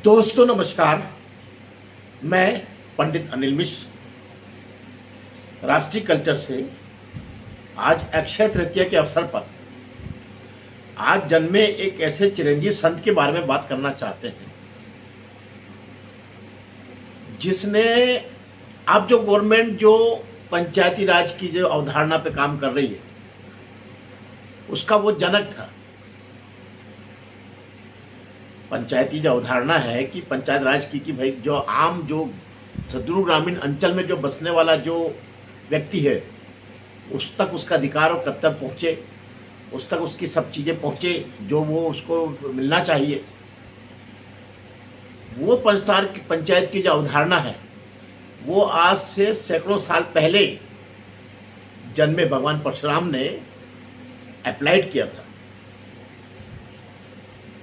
दोस्तों नमस्कार। मैं पंडित अनिल मिश्र राष्ट्रीय कल्चर से आज अक्षय तृतीया के अवसर पर आज जन्मे एक ऐसे चिरंजीव संत के बारे में बात करना चाहते हैं जिसने अब जो गवर्नमेंट जो पंचायती राज की जो अवधारणा पे काम कर रही है उसका वो जनक था। पंचायती जो अवधारणा है कि पंचायत राज की भाई जो आम जो सदरूप ग्रामीण अंचल में जो बसने वाला जो व्यक्ति है उस तक उसका अधिकार और कर्तव्य पहुँचे, उस तक उसकी सब चीज़ें पहुँचे जो वो उसको मिलना चाहिए। वो पंचायत की जो अवधारणा है वो आज से सैकड़ों साल पहले जन्मे भगवान परशुराम ने अप्लाइड किया था,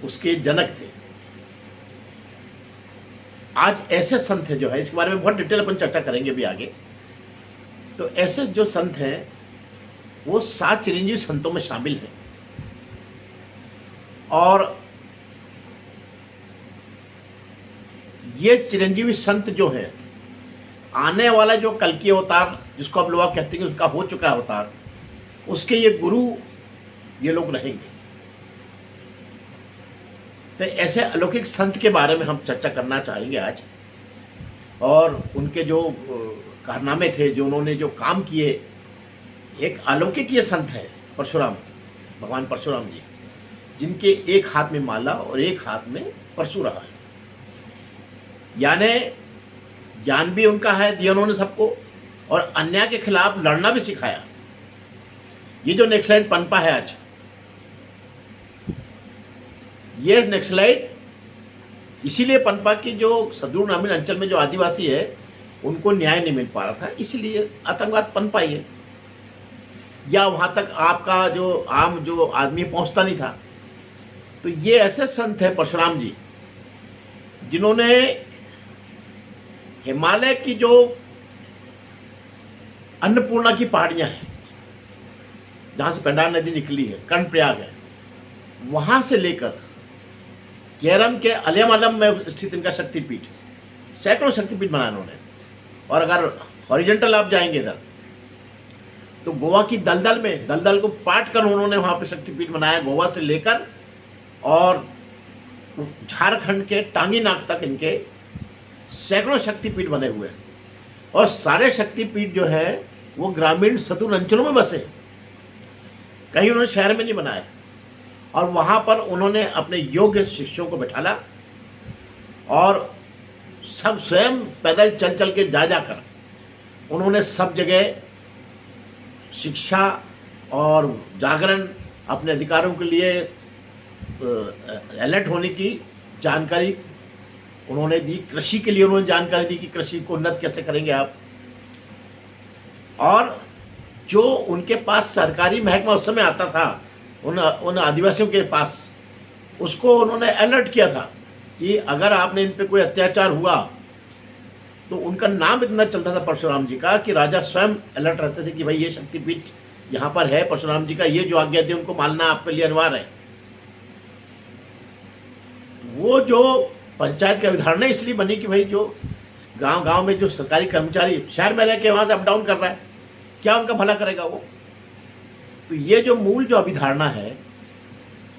उसके जनक थे। आज ऐसे संत हैं जो है, इसके बारे में बहुत डिटेल अपन चर्चा करेंगे भी आगे। तो ऐसे जो संत हैं वो 7 चिरंजीव संतों में शामिल हैं और ये चिरंजीवी संत जो है आने वाला जो कल्कि अवतार जिसको अब लोग कहते हैं कि उसका हो चुका अवतार, उसके ये गुरु ये लोग रहेंगे। तो ऐसे अलौकिक संत के बारे में हम चर्चा करना चाहेंगे आज, और उनके जो कारनामे थे, जो उन्होंने जो काम किए। एक अलौकिक ये संत है परशुराम, भगवान परशुराम जी, जिनके एक हाथ में माला और एक हाथ में परशु रहा है। यानी ज्ञान भी उनका है, दिया उन्होंने सबको, और अन्याय के खिलाफ लड़ना भी सिखाया। ये जो नेक्सलाइट पनपा है आज, ये नेक्सलाइट इसीलिए पनपा की जो सदूर ग्रामीण अंचल में जो आदिवासी है उनको न्याय नहीं मिल पा रहा था, इसीलिए आतंकवाद पनपा ही है, या वहाँ तक आपका जो आम जो आदमी पहुँचता नहीं था। तो ये ऐसे संत हैं परशुराम जी जिन्होंने हिमालय की जो अन्नपूर्णा की पहाड़ियाँ हैं जहाँ से पेंडार नदी निकली है, कर्णप्रयाग है, वहाँ से लेकर केरम के अलयमलम में स्थित इनका शक्तिपीठ, सैकड़ों शक्तिपीठ बनाए उन्होंने। और अगर हॉरिजेंटल आप जाएंगे इधर तो गोवा की दलदल को पाट कर उन्होंने वहाँ पे शक्तिपीठ बनाया। गोवा से लेकर और झारखंड के टांगीनाग तक इनके सैकड़ों शक्तिपीठ बने हुए हैं, और सारे शक्तिपीठ जो है वो ग्रामीण सदूर अंचलों में बसे, कहीं उन्होंने शहर में नहीं बनाए। और वहाँ पर उन्होंने अपने योग्य शिष्यों को बैठाला और सब स्वयं पैदल चल चल के जा जाकर उन्होंने सब जगह शिक्षा और जागरण, अपने अधिकारों के लिए अलर्ट होने की जानकारी उन्होंने दी। कृषि के लिए उन्होंने जानकारी दी कि कृषि को उन्नत कैसे करेंगे आप। और जो उनके पास सरकारी महकमा उस समय आता था उन आदिवासियों के पास, उसको उन्होंने अलर्ट किया था कि अगर आपने इन पे कोई अत्याचार हुआ तो उनका नाम इतना चलता था परशुराम जी का कि राजा स्वयं अलर्ट रहते थे कि भाई ये शक्तिपीठ यहाँ पर है परशुराम जी का, ये जो आज्ञा दी उनको मानना आपके लिए अनिवार्य है। वो जो पंचायत की अवधारणा इसलिए बनी कि भाई जो गांव गांव में जो सरकारी कर्मचारी शहर में रह के वहाँ से अप डाउन कर रहा है, क्या उनका भला करेगा वो। तो ये जो मूल जो अभिधारणा है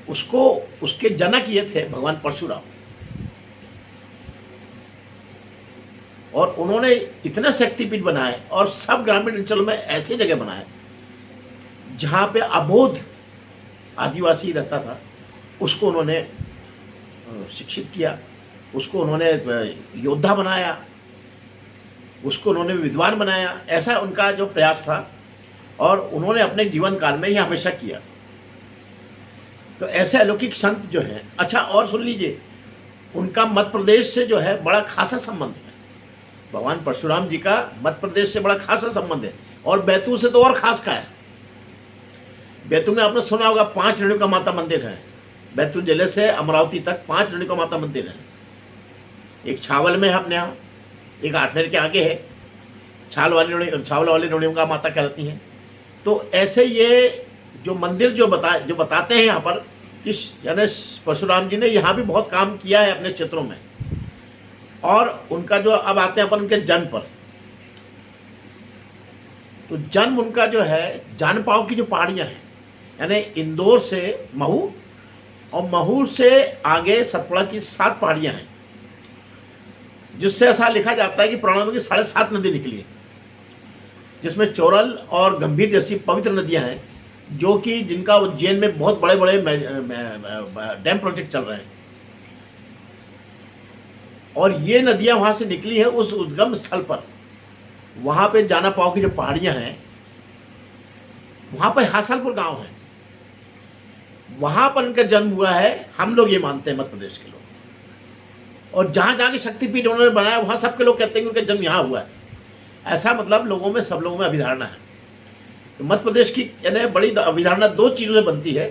उसको उसके जनक ये थे भगवान परशुराम, और उन्होंने इतने शक्तिपीठ बनाए और सब ग्रामीण अंचलों में ऐसी जगह बनाए जहाँ पे अबोध आदिवासी रहता था, उसको उन्होंने शिक्षित किया, उसको उन्होंने योद्धा बनाया, उसको उन्होंने विद्वान बनाया। ऐसा उनका जो प्रयास था और उन्होंने अपने जीवन काल में यह हमेशा किया। तो ऐसे अलौकिक संत जो हैं, अच्छा और सुन लीजिए, उनका मध्य प्रदेश से जो है बड़ा खासा संबंध है। भगवान परशुराम जी का मध्य प्रदेश से बड़ा खासा संबंध है, और बैतूल से तो और खास का है। बैतूल में आपने सुना होगा 5 रेणुका माता मंदिर है। बैतूल जिले से अमरावती तक 5 रेणुका माता मंदिर है। एक छावल में है अपने यहाँ, एक आठनेर के आगे है, छावल वाली रेणुका माता कहलाती हैं। तो ऐसे ये जो मंदिर जो बताते हैं यहाँ पर कि यानी परशुराम जी ने यहाँ भी बहुत काम किया है अपने क्षेत्रों में। और उनका जो, अब आते हैं अपन उनके जन्म पर। तो जन्म उनका जो है जानपाव की जो पहाड़ियाँ हैं, यानी इंदौर से महू और महू से आगे सतपुड़ा की 7 पहाड़ियाँ हैं, जिससे ऐसा लिखा जाता है कि पुराणों में 7.5 नदी निकली है, जिसमें चोरल और गंभीर जैसी पवित्र नदियां हैं, जो कि जिनका उज्जैन में बहुत बड़े बड़े डैम प्रोजेक्ट चल रहे हैं। और ये नदियां वहां से निकली हैं उस उद्गम स्थल पर। वहां पे जाना पाव की जो पहाड़ियां हैं, वहां पर हासलपुर गांव है, वहां पर इनका जन्म हुआ है, हम लोग ये मानते हैं मध्य प्रदेश के लोग। और जहां जहां की शक्तिपीठ उन्होंने बनाया वहां सबके लोग कहते हैं कि उनका जन्म यहाँ हुआ है। ऐसा मतलब लोगों में, सब लोगों में अभिधारणा है। तो मध्य प्रदेश की यानी बड़ी अभिधारणा 2 चीज़ों से बनती है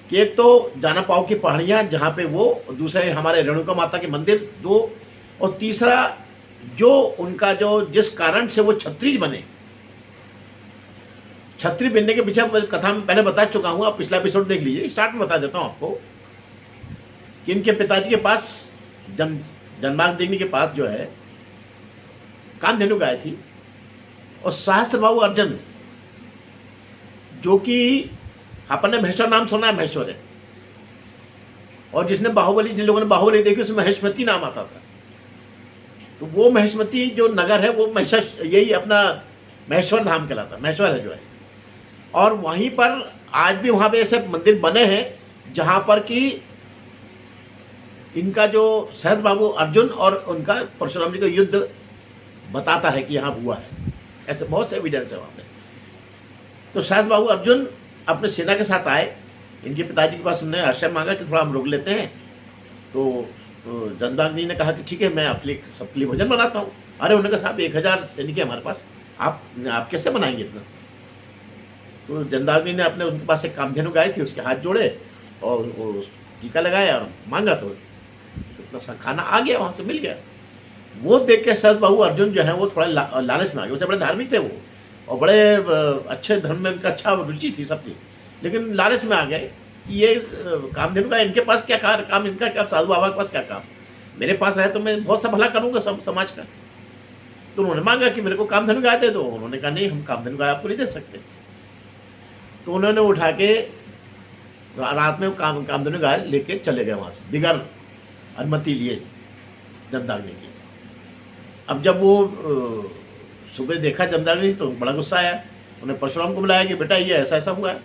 कि एक तो जाना पाव की पहाड़ियाँ जहाँ पे वो, दूसरे हमारे रेणुका माता के मंदिर 2, और तीसरा जो उनका जो जिस कारण से वो क्षत्रिय बने। छत्री बनने के पीछे कथा में पहले बता चुका हूँ, आप पिछला एपिसोड देख लीजिए। स्टार्ट में बता देता हूँ आपको कि इनके पिताजी के पास जन्मांग देवी के पास जो है कामधेनु गाय थी, और सहस्त्र बाहु अर्जुन, जो कि अपन ने महेश्वर नाम सुना है, महेश्वर है, और जिसने बाहुबली, जिन लोगों ने बाहुबली देखी उसमें महेशमती नाम आता था। तो वो महेशमती जो नगर है वो यही अपना महेश्वर धाम कहलाता, महेश्वर है जो है। और वहीं पर आज भी वहाँ पे ऐसे मंदिर बने हैं जहाँ पर कि इनका जो सहस्त्र बाहु अर्जुन और उनका परशुराम जी का युद्ध बताता है कि यहाँ हुआ है। ऐसे बहुत से एविडेंस है वहाँ पे। तो सहस्त्र बाहु अर्जुन अपने सेना के साथ आए, इनके पिताजी के पास उन्होंने आश्रय मांगा कि थोड़ा हम रोक लेते हैं। तो जमदाग्नि ने कहा कि ठीक है, मैं आपके लिए, सबके लिए भोजन बनाता हूँ। अरे उन्होंने कहा साहब 1000 सैनिक है हमारे पास, आप कैसे बनाएंगे इतना। तो जमदाग्नि ने अपने उनके पास एक कामधेनु गाय थी, उसके हाथ जोड़े और वो टीका लगाया और मांगा, तो इतना सा खाना आ गया, वहाँ से मिल गया। वो देख के सहस्त्र बाहु अर्जुन जो है वो थोड़ा लालच में आ गए। वैसे बड़े धार्मिक थे वो, और बड़े अच्छे धर्म में उनका अच्छा रुचि थी सबकी, लेकिन लालच में आ गए कि ये कामधेनु का इनके पास क्या काम, इनका क्या, साधु बाबा के पास क्या काम, मेरे पास है तो मैं बहुत सा भला करूँगा सब समाज का। तो उन्होंने मांगा कि मेरे को कामधेनु गाय दे दो। उन्होंने कहा नहीं, हम कामधेनु गाय आपको नहीं दे सकते। तो उन्होंने उठा के रात में कामधेनु गाय लेके चले गए वहाँ से, बिगड़ अनुमति लिए जमदाग्नि की। अब जब वो सुबह देखा जमदाग्नि तो बड़ा गुस्सा आया। उन्हें परशुराम को बुलाया कि बेटा ये ऐसा ऐसा हुआ है,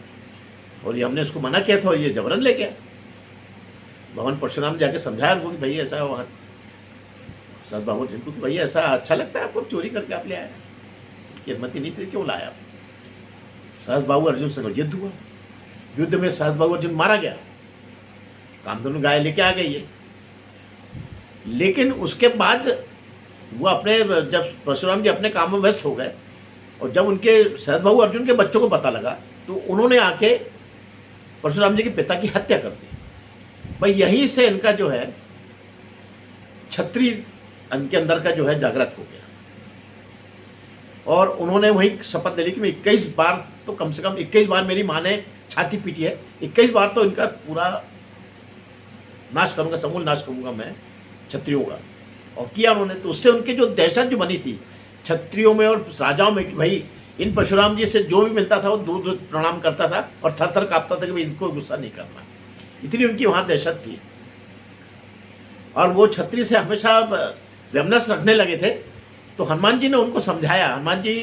और ये हमने इसको मना किया था और ये जबरन ले गया। भगवान परशुराम जाके समझाया उनको कि भाई ऐसा वहाँ सहस्त्र बाहु जिनको कि भाई ऐसा अच्छा लगता है आपको, चोरी करके आप ले आया, की अनुमति नहीं थी, क्यों लाया आप। सहस्त्र बाहु अर्जुन से युद्ध हुआ। युद्ध में सहस्त्र बाहु अर्जुन मारा गया, कामधेनु गाय लेके आ गई है। लेकिन उसके बाद वो अपने, जब परशुराम जी अपने काम में व्यस्त हो गए, और जब उनके सहस्त्र बाहु अर्जुन के बच्चों को पता लगा, तो उन्होंने आके परशुराम जी के पिता की हत्या कर दी। भाई यहीं से इनका जो है क्षत्रिय इनके अंदर का जो है जागृत हो गया। और उन्होंने वही शपथ ले ली कि मैं 21 बार, तो कम से कम 21 बार मेरी माँ ने छाती पीटी है, 21 बार तो इनका पूरा नाश करूंगा, समूल नाश करूंगा मैं क्षत्रियों का। और किया उन्होंने। तो उससे उनकी जो दहशत जो बनी थी क्षत्रियों में और राजाओं में कि भाई इन परशुराम जी से जो भी मिलता था वो दूर दूर प्रणाम करता था और थर थर कांपता था कि भाई इनको गुस्सा नहीं करना। इतनी उनकी वहाँ दहशत थी। और वो क्षत्रिय से हमेशा वैमनस रखने लगे थे। तो हनुमान जी ने उनको समझाया। हनुमान जी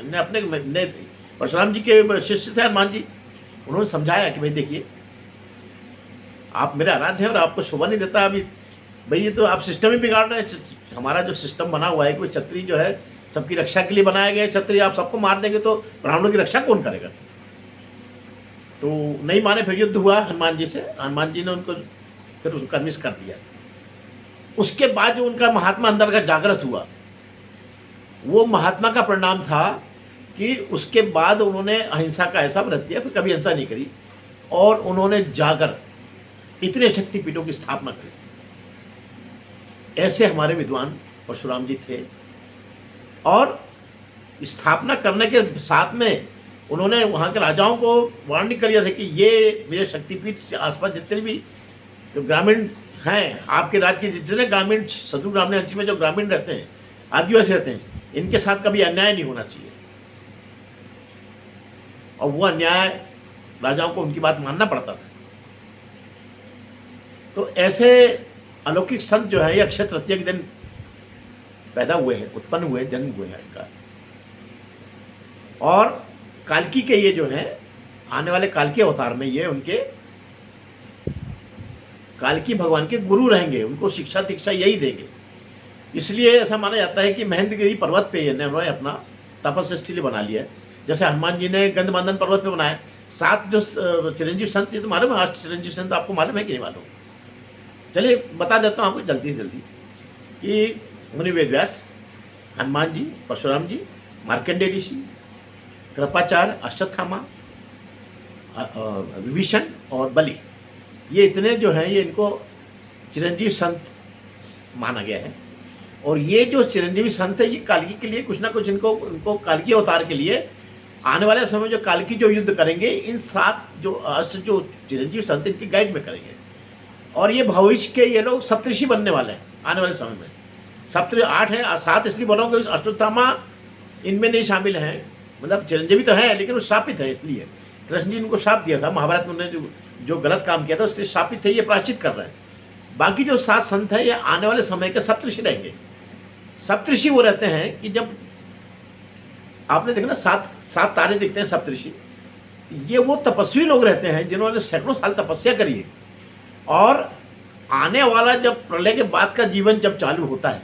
ने अपने परशुराम जी के शिष्य थे हनुमान जी, उन्होंने समझाया कि भाई देखिए आप मेरे आराध्य हैं और आपको शोभा नहीं देता अभी, भाई ये तो आप सिस्टम ही बिगाड़ रहे हैं। हमारा जो सिस्टम बना हुआ है कि क्षत्रिय जो है सबकी रक्षा के लिए बनाया गया है, क्षत्रिय आप सबको मार देंगे तो ब्राह्मणों की रक्षा कौन करेगा। तो नहीं माने, फिर युद्ध हुआ हनुमान जी से। हनुमान जी ने उनको फिर उनको कन्विंस कर दिया। उसके बाद जो उनका महात्मा अंदर का जागृत हुआ, वो महात्मा का परिणाम था कि उसके बाद उन्होंने अहिंसा का ऐसा व्रत किया, फिर कभी हिंसा नहीं करी, और उन्होंने जाकर इतने शक्तिपीठों की स्थापना करी। ऐसे हमारे विद्वान परशुराम जी थे। और स्थापना करने के साथ में उन्होंने वहाँ के राजाओं को वार्निंग कर दिया था कि ये मेरे शक्तिपीठ के आसपास जितने भी जो ग्रामीण हैं, आपके राज्य के जितने ग्रामीण शत्रु ग्रामीण अंचल में जो ग्रामीण रहते हैं, आदिवासी रहते हैं, इनके साथ कभी अन्याय नहीं होना चाहिए। और वो अन्याय राजाओं को उनकी बात मानना पड़ता था। तो ऐसे अलौकिक संत जो है ये अक्षय तृतीया के दिन पैदा हुए हैं, उत्पन्न हुए, जन्म हुए हैं इनका। और काल्की के ये जो है आने वाले काल्की अवतार में ये उनके काल्की भगवान के गुरु रहेंगे, उनको शिक्षा दीक्षा यही देंगे। इसलिए ऐसा माना जाता है कि महेंद्रगिरी पर्वत पे इन्होंने अपना तपस्या लिए बना लिया है। जैसे हनुमान जी ने गंधमादन पर्वत पे बनाया। 7 जो चिरंजीव संत, ये तो मालूम है 8 चिरंजीव संत, आपको मालूम है कि नहीं मालूम? चलिए बता देता हूँ आपको जल्दी से जल्दी कि मुनि वेदव्यास, हनुमान जी, परशुराम जी, मार्कंडेय ऋषि, कृपाचार्य, अश्वत्थामा, विभीषण और बलि, ये इतने जो हैं ये इनको चिरंजीव संत माना गया है। और ये जो चिरंजीवी संत है ये काल्की के लिए कुछ ना कुछ इनको काल्की अवतार के लिए आने वाले समय जो काल्की जो युद्ध करेंगे, इन 7 जो अष्ट जो चिरंजीव संत इनकी गाइड में करेंगे। और ये भविष्य के ये लोग सप्तऋषि बनने वाले हैं आने वाले समय में। 8 है और 7 इसलिए बोला हूँ कि अश्वत्थामा इनमें नहीं शामिल हैं, मतलब चिरंजीवी तो है लेकिन वो शापित है। इसलिए कृष्ण जी इनको शाप दिया था, महाभारत में उन्होंने जो गलत काम किया था उसके शापित थे, ये प्रायश्चित कर रहे हैं। बाकी जो 7 संत है ये आने वाले समय के सप्तऋषि रहेंगे। सप्तऋषि वो रहते हैं कि जब आपने देखा ना 7 तारे दिखते हैं सप्तऋषि, ये वो तपस्वी लोग रहते हैं जिन्होंने सैकड़ों साल तपस्या करी है। और आने वाला जब प्रलय के बाद का जीवन जब चालू होता है,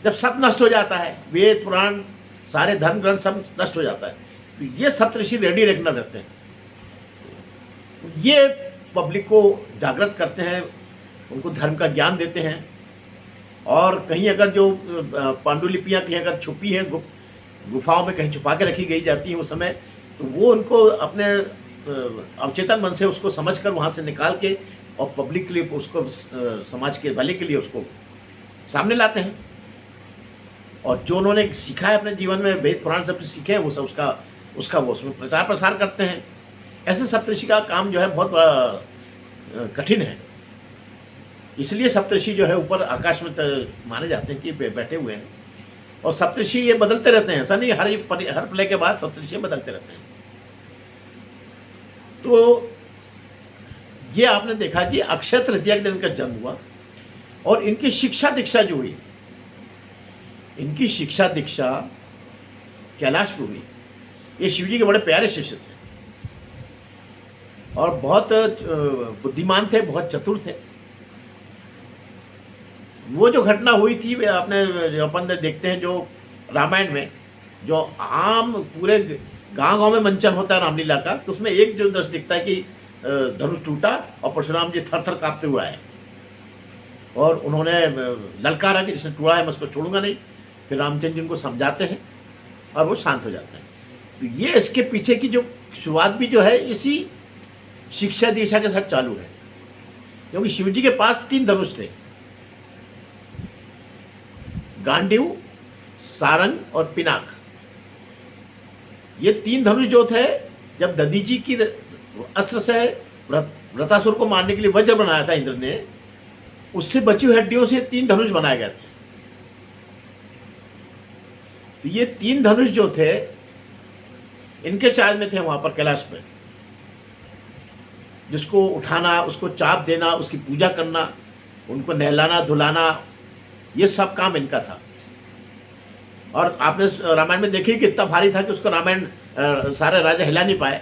जब सब नष्ट हो जाता है, वेद पुराण सारे धर्म ग्रंथ सब नष्ट हो जाता है, तो ये सप्तऋषि रेडी रखना रहते हैं। ये पब्लिक को जागृत करते हैं, उनको धर्म का ज्ञान देते हैं। और कहीं अगर जो पांडुलिपियाँ कहीं अगर छुपी हैं, गुफाओं में कहीं छुपा के रखी गई जाती हैं उस समय, तो वो उनको अपने अवचेतन मन से उसको समझकर वहाँ से निकाल के और पब्लिक के लिए उसको समाज के भले के लिए उसको सामने लाते हैं। और जो उन्होंने सीखा है अपने जीवन में, वेद पुराण सब सीखे हैं, वो सब उसका वो उसमें प्रचार प्रसार करते हैं। ऐसे सप्तऋषि का काम जो है बहुत बड़ा कठिन है। इसलिए सप्तऋषि जो है ऊपर आकाश में माने जाते हैं कि बैठे हुए हैं। और सप्तऋषि ये बदलते रहते हैं, ऐसा नहीं हर प्रलय के बाद सप्तऋषि बदलते रहते हैं। तो ये आपने देखा कि अक्षय तृतीया के दिन इनका जन्म हुआ। और इनकी शिक्षा दीक्षा जो हुई, इनकी शिक्षा दीक्षा कैलाश में हुई। ये शिव जी के बड़े प्यारे शिष्य थे और बहुत बुद्धिमान थे, बहुत चतुर थे। वो जो घटना हुई थी वे आपने अपन देखते हैं जो रामायण में जो आम पूरे गांव में मंचन होता है रामलीला का, तो उसमें एक जो दृश्य दिखता है कि धनुष टूटा और परशुराम जी थर थर कांपते हुए आए और उन्होंने ललकारा कि जिसने टूटा है मैं उसको छोड़ूंगा नहीं। फिर रामचंद्र जी उनको समझाते हैं और वो शांत हो जाते हैं। तो ये इसके पीछे की जो शुरुआत भी जो है इसी शिक्षा दीक्षा के साथ चालू है, क्योंकि शिव जी के पास 3 धनुष थे, गांडीव, सारंग और पिनाक। ये 3 धनुष जो थे, जब दधीची की अस्त्र से वृतासुर को मारने के लिए वज्र बनाया था इंद्र ने, उससे बची हुई हड्डियों से 3 धनुष बनाए गए थे। तो ये 3 धनुष जो थे इनके चार्ज में थे वहां पर कैलाश में, जिसको उठाना, उसको चाप देना, उसकी पूजा करना, उनको नहलाना धुलाना, ये सब काम इनका था। और आपने रामायण में देखी कि इतना भारी था कि उसको रामायण सारे राजा हिला नहीं पाए,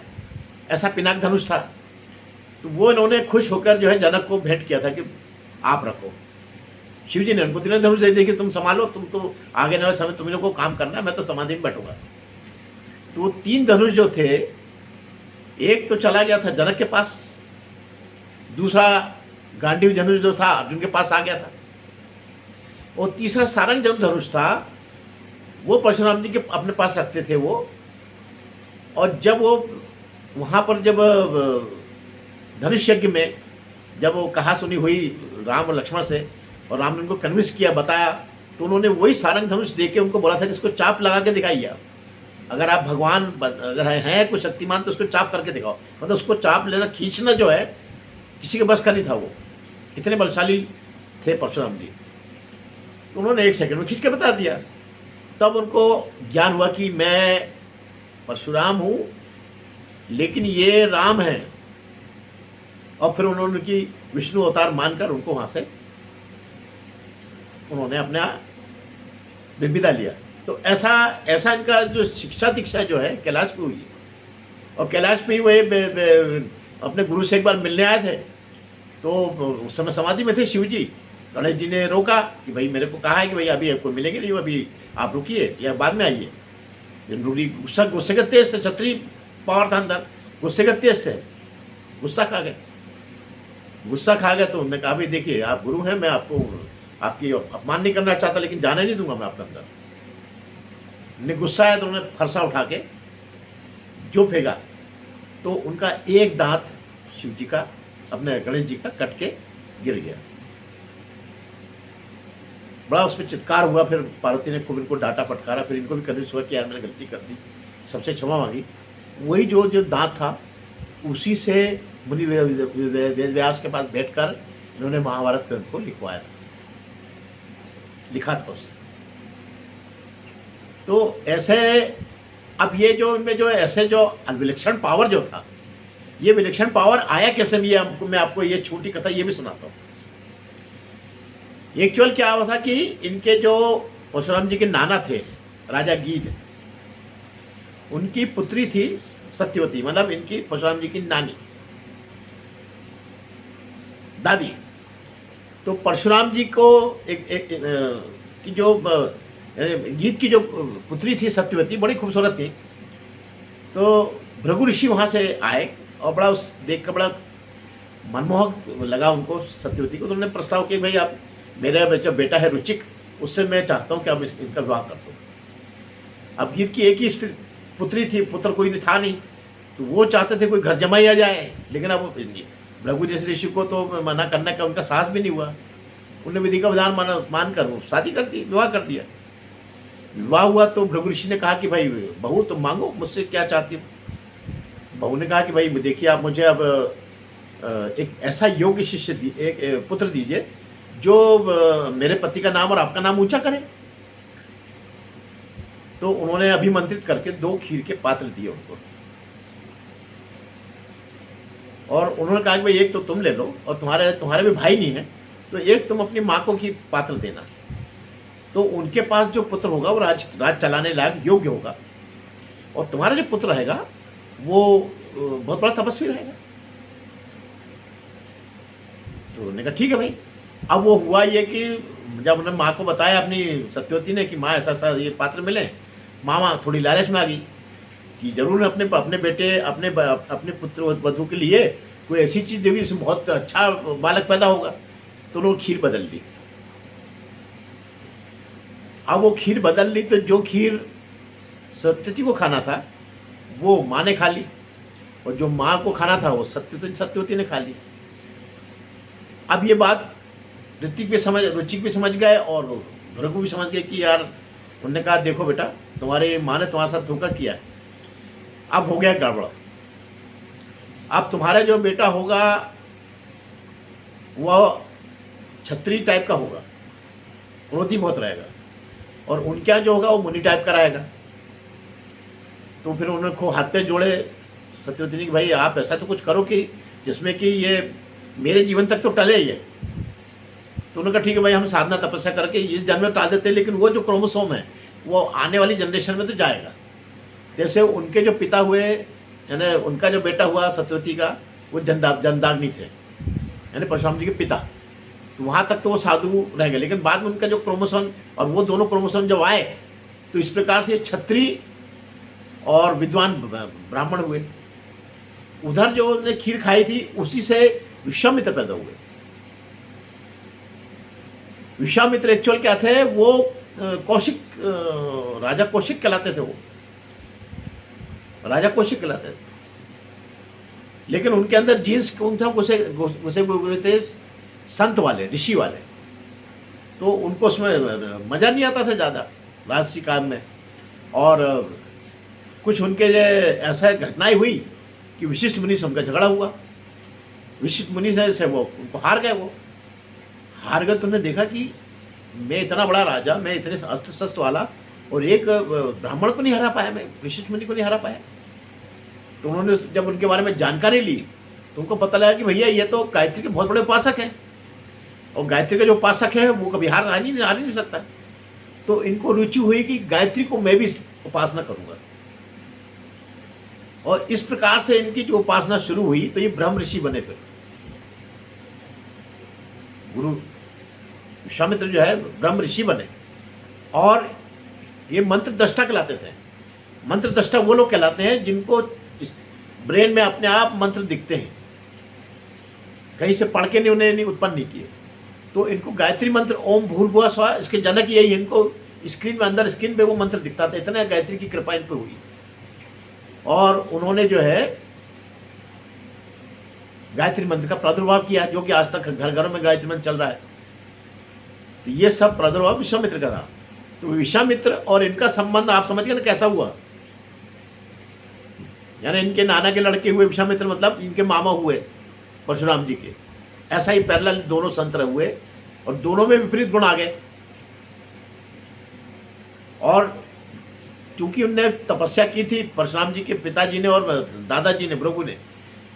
ऐसा पिनाक धनुष था। तो वो इन्होंने खुश होकर जो है जनक को भेंट किया था कि आप रखो। शिव जी ने उनको 3 धनुष दे दिए कि तुम संभालो, तुम तो आगे वाले समय तुम लोग को काम करना है, मैं तो समाधि में बैठूंगा। तो वो 3 धनुष जो थे, एक तो चला गया था जनक के पास, दूसरा गांडीव धनुष जो था अर्जुन के पास आ गया था, और तीसरा सारंग जो धनुष था वो परशुराम जी के अपने पास रखते थे वो। और जब वो वहाँ पर जब धनुष यज्ञ में जब वो कहा सुनी हुई राम और लक्ष्मण से, और राम ने उनको कन्विंस किया, बताया, तो उन्होंने वही सारंग धनुष दे के उनको बोला था कि इसको चाप लगा के दिखाइए आप। अगर आप भगवान अगर हैं कुछ शक्तिमान तो उसको चाप करके दिखाओ। मतलब उसको चाप लेना, खींचना जो है किसी के बस का नहीं था वो। इतने बलशाली थे परशुराम जी। उन्होंने 1 सेकंड में खींच के बता दिया। तब उनको ज्ञान हुआ कि मैं परशुराम हूँ, लेकिन ये राम है। और फिर उन्होंने उनकी विष्णु अवतार मानकर उनको वहाँ से उन्होंने अपना विदा लिया। तो ऐसा ऐसा इनका जो शिक्षा दीक्षा जो है कैलाश में हुई। और कैलाश में ही वही अपने गुरु से एक बार मिलने आए थे, तो उस समय समाधि में थे शिव जी। गणेश जी ने रोका कि भाई मेरे को कहा है कि भाई अभी आपको मिलेंगे नहीं, अभी आप रुकिए या बाद में आइए। गुस्से का तेज से, छतरी पावर था अंदर, गुस्से का तेज थे, गुस्सा खा गए। तो उन्होंने कहा भाई देखिए आप गुरु हैं, मैं आपको आपकी अपमान नहीं करना चाहता, लेकिन जाने नहीं दूंगा मैं आपके अंदर। उन्हें गुस्सा आया तो उन्होंने फरसा उठा के जो फेंका, तो उनका एक दांत शिव जी का, अपने गणेश जी का कट के गिर गया। बड़ा उस पर चित्कार हुआ। फिर पार्वती ने खूब इनको डांटा फटकारा। फिर इनको भी कन्विंस हुआ कि यार मैंने गलती कर दी, सबसे क्षमा मांगी। वही जो दांत था, उसी से मुनि वेद व्यास के पास बैठकर इन्होंने महाभारत ग्रंथ को लिखवाया था, लिखा था उससे। तो ऐसे अब ये जो इनमें जो ऐसे जो विलक्षण पावर जो था, ये विलक्षण पावर आया कैसे, भी मैं आपको ये छोटी कथा ये भी सुनाता हूँ। एक्चुअल क्या हुआ था कि इनके जो परशुराम जी के नाना थे राजा गीध, उनकी पुत्री थी सत्यवती, मतलब इनकी परशुराम जी की नानी, दादी। तो परशुराम जी को की जो गीत की जो पुत्री थी सत्यवती बड़ी खूबसूरत थी। तो भृगु ऋषि वहाँ से आए और बड़ा उस देख कर बड़ा मनमोहक लगा उनको सत्यवती को। तो उन्होंने प्रस्ताव किया भाई आप, मेरा जो बेटा है रुचिक, उससे मैं चाहता हूँ कि आप इनका विवाह कर दो। अब गीत की एक ही पुत्री थी, पुत्र कोई नहीं था नहीं, तो वो चाहते थे कोई घर जमाई आ जाए। लेकिन अब भृगु जैसे ऋषि को तो मना करने का उनका साहस भी नहीं हुआ। उन्होंने विधि का विधान मानकर वो शादी कर दी, विवाह कर दिया। विवाह हुआ तो भृगु ऋषि ने कहा कि भाई बहू तुम मांगो, मुझसे क्या चाहती हो। बहू ने कहा कि भाई देखिए आप मुझे अब एक ऐसा योग्य शिष्य एक पुत्र दीजिए जो मेरे पति का नाम और आपका नाम ऊंचा करे। तो उन्होंने अभिमंत्रित करके 2 खीर के पात्र दिए उनको, और उन्होंने कहा कि भाई एक तो तुम ले लो, और तुम्हारे भी भाई नहीं है, तो एक तुम अपनी माँ को की पात्र देना। तो उनके पास जो पुत्र होगा वो राज चलाने लायक योग्य होगा, और तुम्हारा जो पुत्र रहेगा वो बहुत बड़ा तपस्वी रहेगा। तो उन्होंने कहा ठीक है भाई। अब वो हुआ ये कि जब उन्होंने माँ को बताया अपनी सत्यवती ने कि माँ ऐसा ऐसा ये पात्र मिले, माँ थोड़ी लालच में आ गई कि जरूर अपने बेटे अपने पुत्र वधू के लिए कोई ऐसी चीज़ देगी जिसमें बहुत अच्छा बालक पैदा होगा। तो उन्होंने खीर बदल ली। अब वो खीर बदल ली तो जो खीर सत्यवती को खाना था वो माँ ने खा ली, और जो माँ को खाना था वो सत्यवती ने खा ली। अब ये बात रुचिक भी समझ गए और भृगु भी समझ गए कि यार, उन्होंने कहा देखो बेटा, तुम्हारी माँ ने तुम्हारे साथ धोखा किया है, अब हो गया गड़बड़। अब तुम्हारा जो बेटा होगा वह क्षत्रिय टाइप का होगा, क्रोधी बहुत रहेगा, और उनके यहाँ जो होगा वो मुनि टाइप का रहेगा। तो फिर उन्होंने खूब हाथ पे जोड़े सत्यवती ने कि भाई आप ऐसा तो कुछ करो कि जिसमें कि ये मेरे जीवन तक तो टले ही है। तो उन्होंने कहा ठीक है भाई, हम साधना तपस्या करके इस जन्म में टाल देते हैं, लेकिन वो जो क्रोमोसोम है वो आने वाली जनरेशन में तो जाएगा। जैसे उनके जो पिता हुए, यानी उनका जो बेटा हुआ सत्यवती का, वो जमदाग्नि थे, यानी परशुराम जी के पिता। तो वहाँ तक तो वो साधु रह गए, लेकिन बाद में उनका जो क्रोमोसोम और वो दोनों क्रोमोसोम जब आए तो इस प्रकार से क्षत्रिय और विद्वान ब्राह्मण हुए। उधर जो ने खीर खाई थी उसी से विश्वामित्र पैदा हुए। विश्वामित्र एक्चुअल क्या थे, वो कौशिक, राजा कौशिक कहलाते थे। वो राजा कौशिक कहलाते थे, लेकिन उनके अंदर जीन्स कौन था, घुसे हुए थे संत वाले, ऋषि वाले। तो उनको उसमें मज़ा नहीं आता था ज़्यादा राजसी काम में। और कुछ उनके जो ऐसा घटनाएं हुई कि विशिष्ट मुनि से उनका झगड़ा हुआ। विशिष्ट मुनि से वो उनको हार गए वो, हार गए। तुमने देखा कि मैं इतना बड़ा राजा, मैं इतने अस्त्र शस्त्र वाला, और एक ब्राह्मण को नहीं हरा पाया, मैं वशिष्ठ मुनि को नहीं हरा पाया। तो उन्होंने जब उनके बारे में जानकारी ली तो उनको पता लगा कि भैया ये तो गायत्री के बहुत बड़े उपासक हैं, और गायत्री का जो उपासक है वो कभी हार ही नहीं सकता। तो इनको रुचि हुई कि गायत्री को मैं भी उपासना करूंगा, और इस प्रकार से इनकी जो उपासना शुरू हुई तो ये ब्रह्म ऋषि बने। फिर गुरु विश्वामित्र जो है ब्रह्म ऋषि बने, और ये मंत्र दृष्टा कहलाते थे। मंत्र दृष्टा वो लोग कहलाते हैं जिनको ब्रेन में अपने आप मंत्र दिखते हैं, कहीं से पढ़ के नहीं, उन्हें नहीं उत्पन्न नहीं किए। तो इनको गायत्री मंत्र ओम भूर्भुवः स्वः, इसके जनक यही, इनको स्क्रीन में, अंदर स्क्रीन पे वो मंत्र दिखता था। इतना गायत्री की कृपा इन पे हुई, और उन्होंने जो है गायत्री मंत्र का प्रादुर्भाव किया, जो कि आज तक घर घरों में गायत्री मंत्र चल रहा है। तो ये सब प्रादुर्भाव विश्वामित्र का था। तो विश्वामित्र और इनका संबंध आप समझ गए ना कैसा हुआ। यानी इनके नाना के लड़के हुए विश्वामित्र, मतलब इनके मामा हुए परशुराम जी के। ऐसा ही पैरेलल दोनों संत हुए, और दोनों में विपरीत गुण आ गए। और चूंकि उनने तपस्या की थी परशुराम जी के पिताजी ने और दादाजी ने, भृगु ने,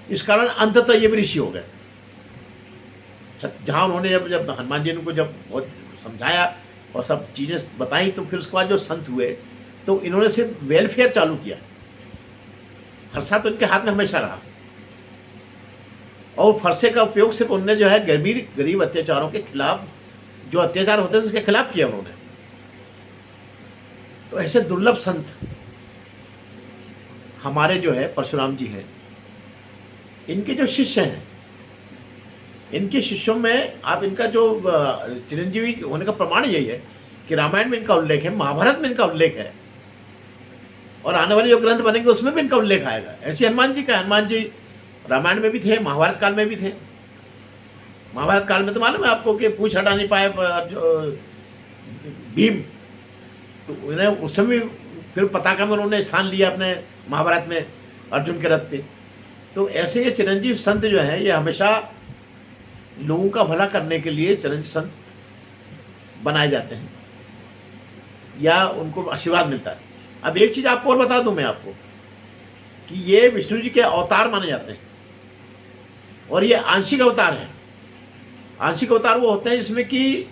इस कारण अंततः ये भी ऋषि हो गए। जहाँ उन्होंने जब हनुमान जी को जब बहुत समझाया और सब चीज़ें बताई, तो फिर उसके बाद जो संत हुए तो इन्होंने सिर्फ वेलफेयर चालू किया। फरसा तो इनके हाथ में हमेशा रहा, और फरसे का उपयोग सिर्फ उन्होंने जो है गरीब अत्याचारों के खिलाफ, जो अत्याचार होते थे उसके खिलाफ किया उन्होंने। तो ऐसे दुर्लभ संत हमारे जो है परशुराम जी हैं। इनके जो शिष्य हैं, इनके शिष्यों में आप इनका जो चिरंजीवी होने का प्रमाण यही है कि रामायण में इनका उल्लेख है, महाभारत में इनका उल्लेख है, और आने वाले जो ग्रंथ बनेंगे उसमें भी इनका उल्लेख आएगा। ऐसे हनुमान जी का, हनुमान जी रामायण में भी थे, महाभारत काल में भी थे। महाभारत काल में तो मालूम है आपको कि पूछ हटा नहीं पाए भीम, तो उन्हें उस समय फिर पताका में उन्होंने स्थान लिया अपने महाभारत में अर्जुन के रथ पे। तो ऐसे ये चिरंजीव संत जो हैं, ये हमेशा लोगों का भला करने के लिए चिरंजीव संत बनाए जाते हैं, या उनको आशीर्वाद मिलता है। अब एक चीज़ आपको और बता दूं मैं आपको कि ये विष्णु जी के अवतार माने जाते हैं, और ये आंशिक अवतार हैं। आंशिक अवतार वो होते हैं जिसमें कि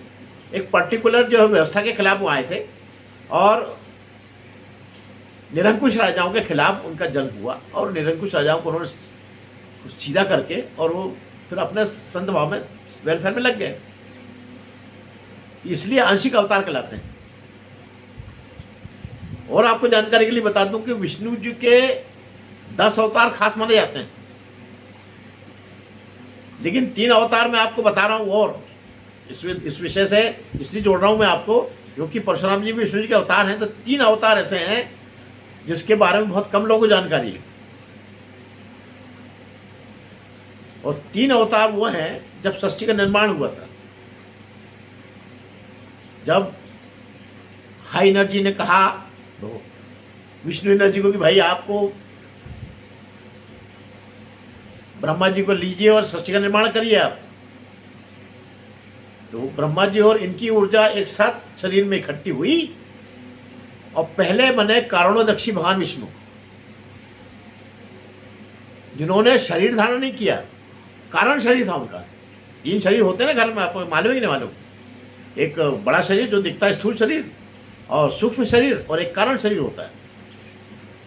एक पर्टिकुलर जो व्यवस्था के खिलाफ वो आए थे, और निरंकुश राजाओं के खिलाफ उनका जंग हुआ, और निरंकुश राजाओं को उन्होंने सीधा करके और वो फिर अपने संत भाव में, वेलफेयर में लग गए। इसलिए आंशिक अवतार कहलाते हैं। और आपको जानकारी के लिए बता दूं कि विष्णु जी के 10 अवतार खास माने जाते हैं, लेकिन 3 अवतार मैं आपको बता रहा हूं, और इस विषय से इसलिए जोड़ रहा हूं मैं आपको, क्योंकि परशुराम जी भी विष्णु जी के अवतार हैं। तो 3 अवतार ऐसे हैं जिसके बारे में बहुत कम लोगों को जानकारी है। और 3 अवतार वो हैं जब सृष्टि का निर्माण हुआ था, जब हाई एनर्जी ने कहा तो विष्णु एनर्जी को कि भाई आपको ब्रह्मा जी को लीजिए और सृष्टि का निर्माण करिए आप। तो ब्रह्मा जी और इनकी ऊर्जा एक साथ शरीर में इकट्ठी हुई, और पहले बने कारणोदक्षी भगवान विष्णु, जिन्होंने शरीर धारण नहीं किया, कारण शरीर था उनका। 3 शरीर होते हैं ना घर में, आपको मालूम है कि नहीं मालूम? एक बड़ा शरीर जो दिखता है स्थूल शरीर, और सूक्ष्म शरीर, और एक कारण शरीर होता है।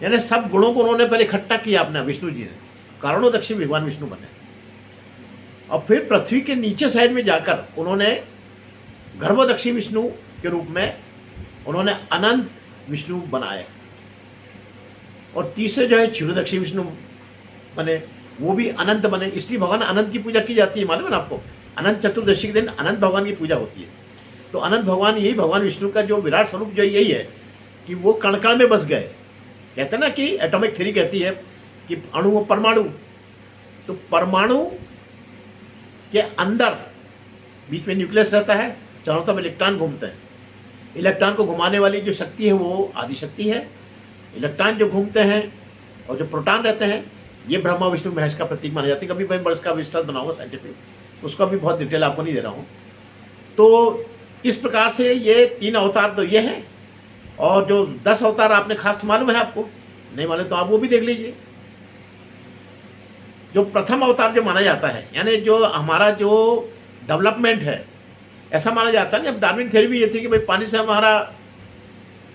यानी सब गुणों को उन्होंने पहले इकट्ठा किया अपना विष्णु जी ने, कारणोदक्षी भगवान विष्णु बने। और फिर पृथ्वी के नीचे साइड में जाकर उन्होंने गर्भोदक्षी विष्णु के रूप में उन्होंने अनंत विष्णु बनाए, और तीसरे जो है क्षीरोदक्षी विष्णु बने, वो भी अनंत बने। इसलिए भगवान अनंत की पूजा की जाती है, मालूम है ना आपको? अनंत चतुर्दशी के दिन अनंत भगवान की पूजा होती है। तो अनंत भगवान, यही भगवान विष्णु का जो विराट स्वरूप जो यही है कि वो कण कण में बस गए। कहते हैं ना कि एटॉमिक थ्योरी कहती है कि अणु और परमाणु, तो परमाणु के अंदर बीच में न्यूक्लियस रहता है, चारों तरफ इलेक्ट्रॉन घूमते हैं। इलेक्ट्रॉन को घुमाने वाली जो शक्ति है वो आदिशक्ति है। इलेक्ट्रॉन जो घूमते हैं और जो प्रोटॉन रहते हैं, ये ब्रह्मा विष्णु महेश का प्रतीक माने जाते हैं। कभी मैं बर्स का विस्तार बनाऊंगा साइंटिफिक, उसका भी बहुत डिटेल आपको नहीं दे रहा हूँ। तो इस प्रकार से ये 3 अवतार तो ये हैं, और जो 10 अवतार आपने खास तो मालूम है आपको, नहीं मालूम तो आप वो भी देख लीजिए। जो प्रथम अवतार जो माना जाता है, यानी जो हमारा जो डेवलपमेंट है, ऐसा माना जाता है ना, डार्विन थ्योरी भी ये थी कि भाई पानी से हमारा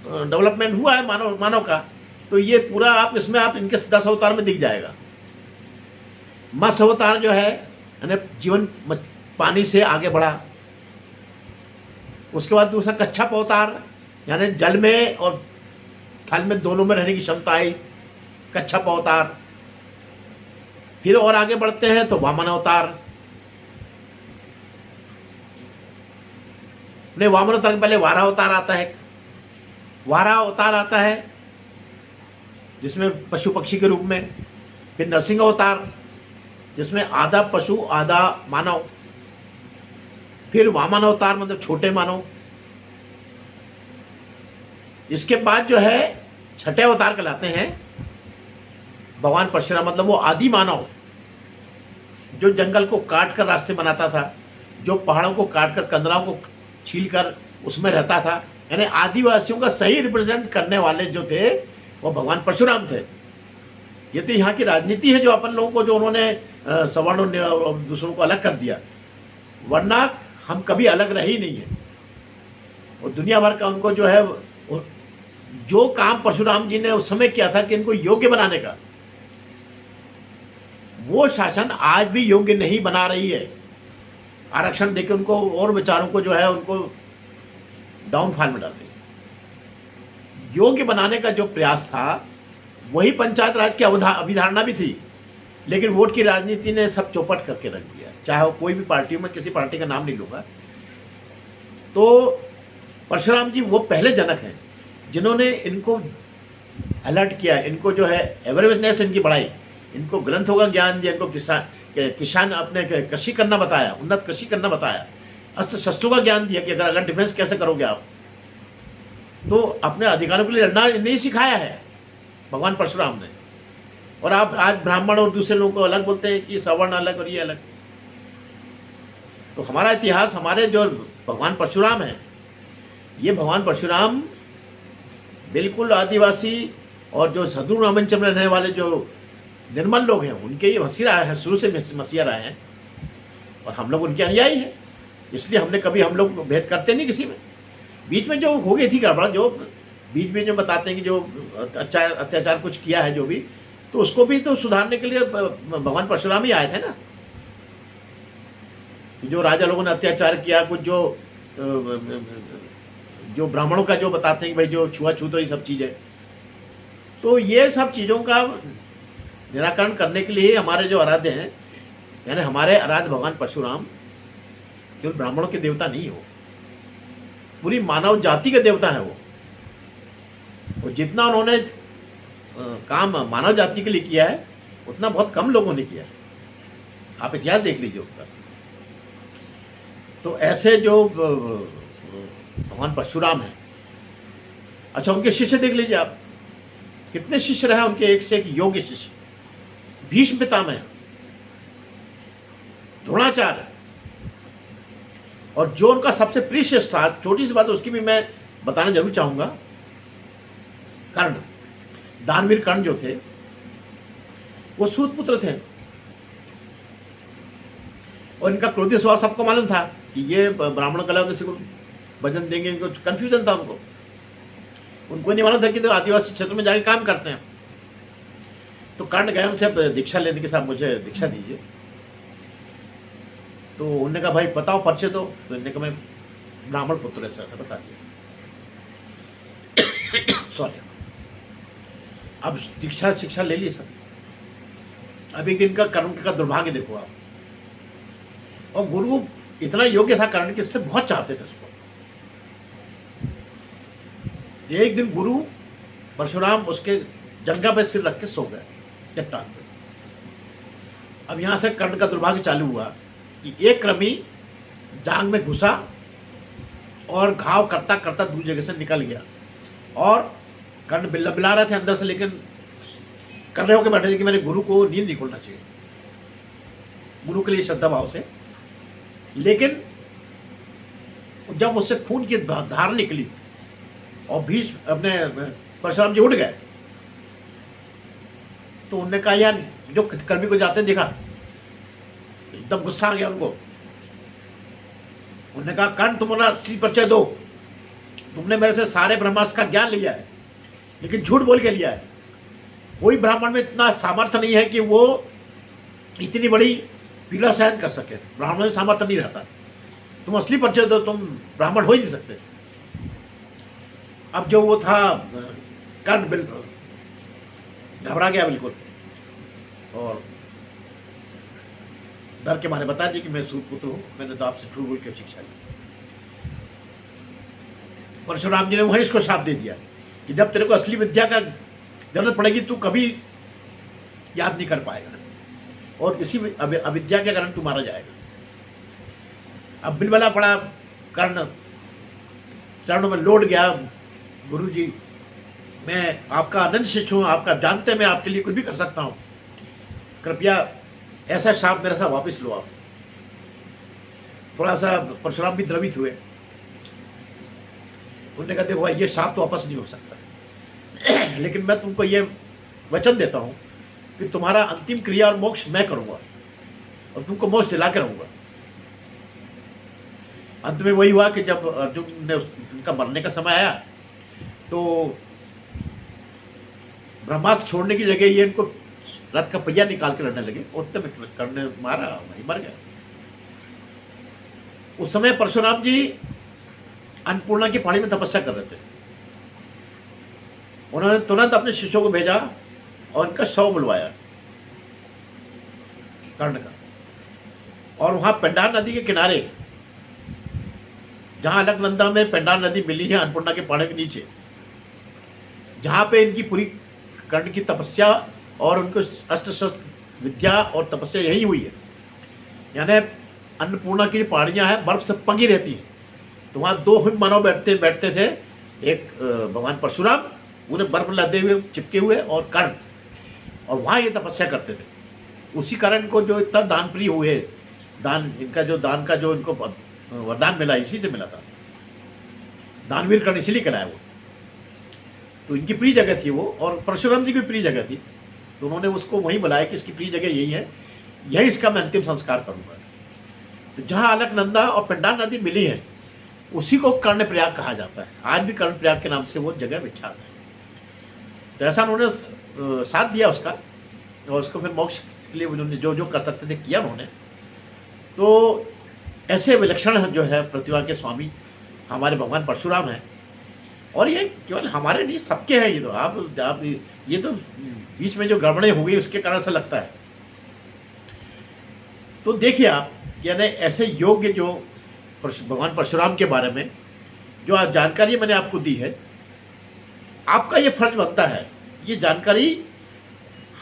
डेवलपमेंट हुआ है मानव का, तो ये पूरा आप इसमें आप इनके 10 अवतार में दिख जाएगा। मत्स्य अवतार जो है, यानी जीवन पानी से आगे बढ़ा। उसके बाद दूसरा कच्छप अवतार, यानी जल में और थल में दोनों में रहने की क्षमता आई, कच्छप अवतार। फिर और आगे बढ़ते हैं तो वामन अवतार। नहीं, वामन अवतार के पहले वारा अवतार आता है। वारा अवतार आता है जिसमें पशु पक्षी के रूप में। फिर नरसिंह अवतार, जिसमें आधा पशु आधा मानव। फिर वामन अवतार मतलब छोटे मानव। इसके बाद जो है छठे अवतार कहलाते हैं भगवान परशुराम, मतलब वो आदि मानव जो जंगल को काट कर रास्ते बनाता था, जो पहाड़ों को काट कर कंदराओं को छील कर उसमें रहता था, यानी आदिवासियों का सही रिप्रेजेंट करने वाले जो थे वो भगवान परशुराम थे। ये तो यहाँ की राजनीति है जो अपन लोगों को, जो उन्होंने सवर्ण और दूसरों को अलग कर दिया, वरना हम कभी अलग रहे ही नहीं है। और दुनिया भर का उनको जो है, जो काम परशुराम जी ने उस समय किया था कि इनको योग्य बनाने का, वो शासन आज भी योग्य नहीं बना रही है। आरक्षण देके उनको और विचारों को जो है उनको डाउनफॉल में डाल रही है। योग्य बनाने का जो प्रयास था वही पंचायत राज की अवधारणा भी थी, लेकिन वोट की राजनीति ने सब चौपट करके रख दिया। चाहे वो कोई भी पार्टी हो, मैं किसी पार्टी का नाम नहीं लूँगा। तो परशुराम जी वो पहले जनक हैं जिन्होंने इनको अलर्ट किया, इनको जो है अवेयरनेस इनकी बढ़ाई, इनको ग्रंथों का ज्ञान दिया, इनको किसान अपने कृषि करना बताया, उन्नत कृषि करना बताया, अस्त्र शस्त्रों का ज्ञान दिया कि अगर डिफेंस कैसे करोगे आप, तो अपने अधिकारों के लिए लड़ना नहीं सिखाया है भगवान परशुराम ने। और आप आज ब्राह्मण और दूसरे लोगों को अलग बोलते हैं कि सवर्ण अलग और ये अलग। तो हमारा इतिहास, हमारे जो भगवान परशुराम हैं, ये भगवान परशुराम बिल्कुल आदिवासी और जो सदूर रामांचल में रहने वाले जो निर्मल लोग हैं उनके ये मसीहा रहे हैं, शुरू से मसीहा रहे हैं, और हम लोग उनके अनुयायी हैं। इसलिए हमने कभी, हम लोग भेद करते नहीं किसी में। बीच में जो हो गई थी गड़बड़, जो बीच में जो बताते हैं कि जो अत्याचार कुछ किया है जो भी, तो उसको भी तो सुधारने के लिए भगवान परशुराम ही आए थे ना। जो राजा लोगों ने अत्याचार किया, कुछ जो ब्राह्मणों का जो बताते हैं कि भाई जो छुआछूत और ये सब चीज़ें, तो ये सब चीज़ों का निराकरण करने के लिए हमारे जो आराध्य हैं, यानी हमारे आराध्य भगवान परशुराम केवल ब्राह्मणों के देवता नहीं हो, पूरी मानव जाति के देवता है वो। जितना उन्होंने काम मानव जाति के लिए किया है उतना बहुत कम लोगों ने किया है। आप इतिहास देख लीजिए उसका। तो ऐसे जो भगवान परशुराम हैं, अच्छा उनके शिष्य देख लीजिए आप, कितने शिष्य रहे उनके, एक से एक योग्य शिष्य। भीष्म पितामह, द्रोणाचार्य, और जो उनका सबसे प्रीशियस था, छोटी सी बात उसकी भी मैं बताना जरूर चाहूंगा, कर्ण, दानवीर कर्ण जो थे वो सूत पुत्र थे, और इनका क्रोधी स्वभाव सबको मालूम था कि ये ब्राह्मण कला किसी को भजन देंगे, इनको कंफ्यूजन था उनको नहीं मालूम था कि तो आदिवासी क्षेत्र में जाके काम करते हैं। तो कर्ण गए उनसे दीक्षा लेने के साथ, मुझे दीक्षा दीजिए। तो उन्होंने कहा भाई बताओ परिचय दो, तो इन्होंने कहा मैं ब्राह्मण पुत्र है, सर बता दिया। सॉरी, अब दीक्षा शिक्षा ले ली सर। अब एक दिन का कर्ण का दुर्भाग्य देखो आप, और गुरु इतना योग्य था कर्ण कि इससे बहुत चाहते थे उसको। एक दिन गुरु परशुराम उसके जंगा पे सिर रख के सो गए चट्टान पे। अब यहाँ से कर्ण का दुर्भाग्य चालू हुआ कि एक कृमि जांग में घुसा और घाव करता करता दूसरी जगह से निकल गया, और कर्ण बिल्ला रहे थे अंदर से, लेकिन कर रहे होकर बैठे थे कि मेरे गुरु को नींद नहीं खोलना चाहिए, गुरु के लिए श्रद्धा भाव से। लेकिन जब उससे खून की धार निकली और भीष अपने परशुराम जी उठ गए, तो उन्होंने कहा यार जो कर्मी को जाते देखा, एकदम गुस्सा आ गया उनको। उन्होंने कहा कर्ण तुम्हारा असली परिचय दो, तुमने मेरे से सारे ब्रह्मास्त्र का ज्ञान लिया है लेकिन झूठ बोल के लिया है। कोई ब्राह्मण में इतना सामर्थ्य नहीं है कि वो इतनी बड़ी पीड़ा सहन कर सके, ब्राह्मण में सामर्थ्य नहीं रहता। तुम असली परिचय दो, तुम ब्राह्मण हो ही नहीं सकते। अब जो वो था कर्ण बिल्कुल घबरा गया बिल्कुल, और डर के मारे बता दी कि मैं सूतपुत्र हूं, मैंने तो आपसे झूठ बोल के शिक्षा ली। परशुराम जी ने वहीं इसको शाप दे दिया कि जब तेरे को असली विद्या का जरूरत पड़ेगी तू कभी याद नहीं कर पाएगा, और इसी अविद्या के कारण तू मारा जाएगा। अब बिलबला पड़ा कर्ण, चरणों में लौट गया, गुरु जी मैं आपका अनंत शिष्य हूँ, आपका जानते मैं आपके लिए कुछ भी कर सकता हूँ, कृपया ऐसा शाप मेरे साथ वापस लो आप। थोड़ा सा परशुराम भी द्रवित हुए। उन्होंने कहा देखो भाई ये शाप तो वापस नहीं हो सकता लेकिन मैं तुमको ये वचन देता हूँ कि तुम्हारा अंतिम क्रिया और मोक्ष मैं करूँगा और तुमको मोक्ष दिला के रहूँगा। अंत में वही हुआ कि जब अर्जुन ने उनका मरने का समय आया तो ब्रह्मास्त्र छोड़ने की जगह ये इनको रथ का पहिया निकाल के लड़ने लगे, उतने में करने मारा, वही मर गया। उस समय परशुराम जी अन्नपूर्णा की पहाड़ी में तपस्या कर रहे थे। उन्होंने तुरंत अपने शिष्यों को भेजा और उनका शव बुलवाया कर्ण का, और वहां पेंडार नदी के किनारे जहां अलकनंदा में पेंडार नदी मिली है अन्नपूर्णा के पहाड़ी के नीचे, जहां पे इनकी पूरी कर्ण की तपस्या और उनको अस्त्र शस्त्र विद्या और तपस्या यही हुई है। यानी अन्नपूर्णा की पहाड़ियाँ हैं बर्फ से पकी रहती हैं, तो वहाँ दो ही मानव बैठते थे, एक भगवान परशुराम पूरे बर्फ लदे हुए चिपके हुए और कर्ण, और वहाँ ये तपस्या करते थे। उसी कारण को जो इतना दान प्रिय हुए, दान इनका जो दान का जो इनको वरदान मिला इसी से मिला था, दानवीर कर्ण इसीलिए कराया वो। तो इनकी प्रिय जगह थी वो, और परशुराम जी की प्रिय जगह थी, तो उन्होंने उसको वहीं बुलाया कि इसकी प्रिय जगह यही है, यही इसका मैं अंतिम संस्कार करूँगा। तो जहाँ अलकनंदा और पेंडार नदी मिली है उसी को कर्णप्रयाग कहा जाता है। आज भी कर्णप्रयाग के नाम से वो जगह विख्यात है। तो ऐसा उन्होंने साथ दिया उसका, और उसको फिर मोक्ष के लिए उन्होंने जो जो कर सकते थे किया उन्होंने। तो ऐसे विलक्षण जो है प्रतिभा के स्वामी हमारे भगवान परशुराम हैं, और ये केवल हमारे नहीं सबके हैं। ये तो आप ये तो बीच में जो गड़बड़ें हो गई उसके कारण से लगता है। तो देखिए आप, यानी ऐसे योग्य जो भगवान परशुराम के बारे में जो आज जानकारी मैंने आपको दी है, आपका ये फर्ज बनता है ये जानकारी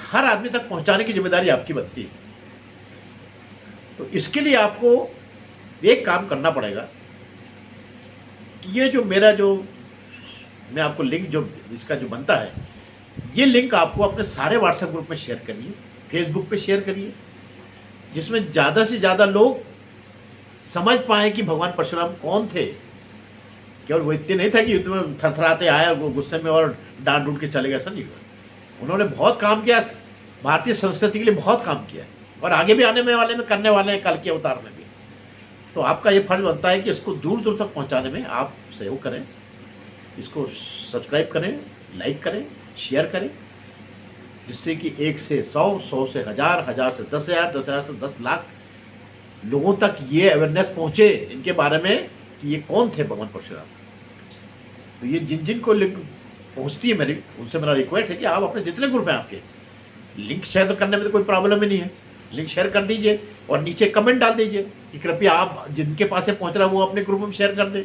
हर आदमी तक पहुंचाने की जिम्मेदारी आपकी बनती है। तो इसके लिए आपको एक काम करना पड़ेगा कि ये जो मेरा जो मैं आपको लिंक जो इसका जो बनता है, ये लिंक आपको अपने सारे व्हाट्सएप ग्रुप में शेयर करिए, फेसबुक पे शेयर करिए, जिसमें ज़्यादा से ज़्यादा लोग समझ पाएँ कि भगवान परशुराम कौन थे। केवल वो इतने नहीं था कि युद्ध में थरथराते आए और वो गुस्से में और डांट डूट के चले गए, ऐसा नहीं हुआ। उन्होंने बहुत काम किया, भारतीय संस्कृति के लिए बहुत काम किया, और आगे भी आने में वाले में करने वाले हैं, कल के अवतार में भी। तो आपका ये फर्ज बनता है कि इसको दूर दूर तक पहुँचाने में आप सहयोग करें, इसको सब्सक्राइब करें, लाइक करें, शेयर करें, जिससे कि 1 से 100, 100 से 1000, 1000 से 10,000, 10,000 से 10 लाख लोगों तक ये अवेयरनेस पहुँचे इनके बारे में कि ये कौन थे भगवान परशुराम। तो ये जिन जिन को लिंक पहुँचती है मेरी, उनसे मेरा रिक्वेस्ट है कि आप अपने जितने ग्रुप हैं आपके, लिंक शेयर करने में तो कोई प्रॉब्लम ही नहीं है, लिंक शेयर कर दीजिए और नीचे कमेंट डाल दीजिए कि कृपया आप जिनके पास से पहुँच रहा है वो अपने ग्रुप में शेयर कर दें।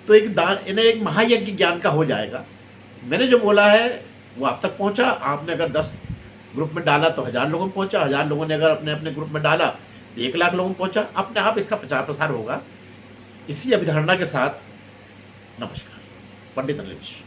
तो एक दान इन्हें एक महायज्ञ ज्ञान का हो जाएगा। मैंने जो बोला है वो आप तक पहुंचा। आपने अगर 10 ग्रुप में डाला तो 1000 लोगों में पहुंचा, 1000 लोगों ने अगर अपने अपने ग्रुप में डाला तो 1 लाख लोगों में पहुंचा। अपने आप इसका प्रचार प्रसार होगा। इसी अभिधारणा के साथ नमस्कार। पंडित अनिल मिश्र।